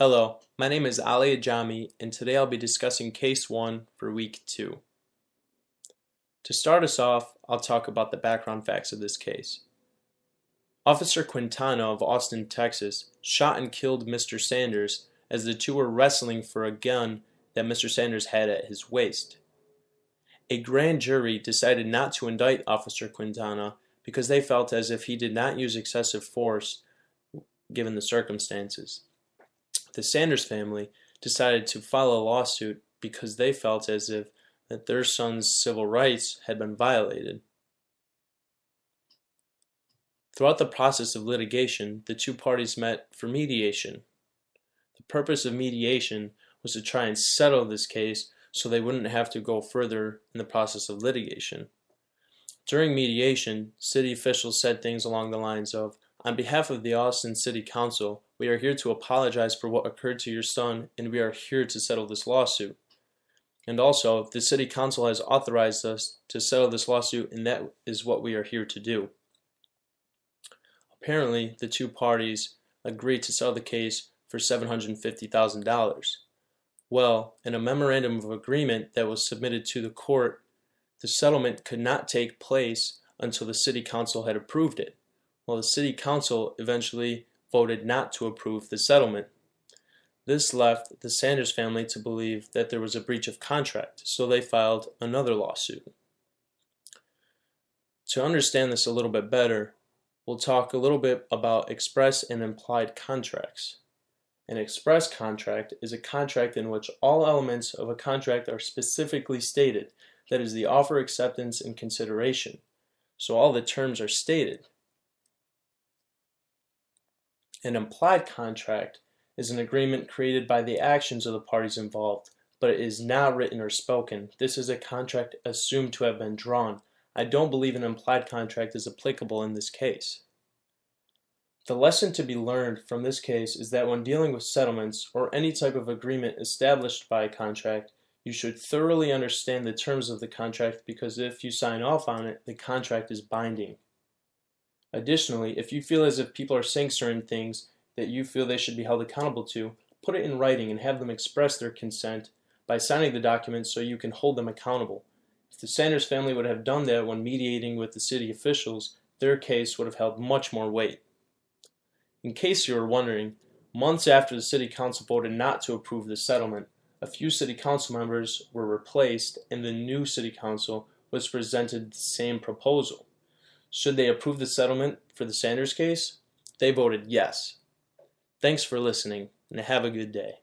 Hello, my name is Ollie Ajami, and today I'll be discussing Case 1 for Week 2. To start us off, I'll talk about the background facts of this case. Officer Quintana of Austin, Texas, shot and killed Mr. Sanders as the two were wrestling for a gun that Mr. Sanders had at his waist. A grand jury decided not to indict Officer Quintana because they felt as if he did not use excessive force given the circumstances. The Sanders family decided to file a lawsuit because they felt as if that their son's civil rights had been violated. Throughout the process of litigation, the two parties met for mediation. The purpose of mediation was to try and settle this case so they wouldn't have to go further in the process of litigation. During mediation, city officials said things along the lines of, "On behalf of the Austin City Council, we are here to apologize for what occurred to your son, and we are here to settle this lawsuit. And also, the City Council has authorized us to settle this lawsuit, and that is what we are here to do." Apparently, the two parties agreed to settle the case for $750,000. Well, in a memorandum of agreement that was submitted to the court, the settlement could not take place until the City Council had approved it. Well, the City Council eventually voted not to approve the settlement. This left the Sanders family to believe that there was a breach of contract, so they filed another lawsuit. To understand this a little bit better, we'll talk a little bit about express and implied contracts. An express contract is a contract in which all elements of a contract are specifically stated, that is, the offer, acceptance, and consideration. So all the terms are stated. An implied contract is an agreement created by the actions of the parties involved, but it is not written or spoken. This is a contract assumed to have been drawn. I don't believe an implied contract is applicable in this case. The lesson to be learned from this case is that when dealing with settlements or any type of agreement established by a contract, you should thoroughly understand the terms of the contract, because if you sign off on it, the contract is binding. Additionally, if you feel as if people are saying certain things that you feel they should be held accountable to, put it in writing and have them express their consent by signing the document so you can hold them accountable. If the Sanders family would have done that when mediating with the city officials, their case would have held much more weight. In case you were wondering, months after the City Council voted not to approve the settlement, a few City Council members were replaced and the new City Council was presented the same proposal. Should they approve the settlement for the Sanders case? They voted yes. Thanks for listening, and have a good day.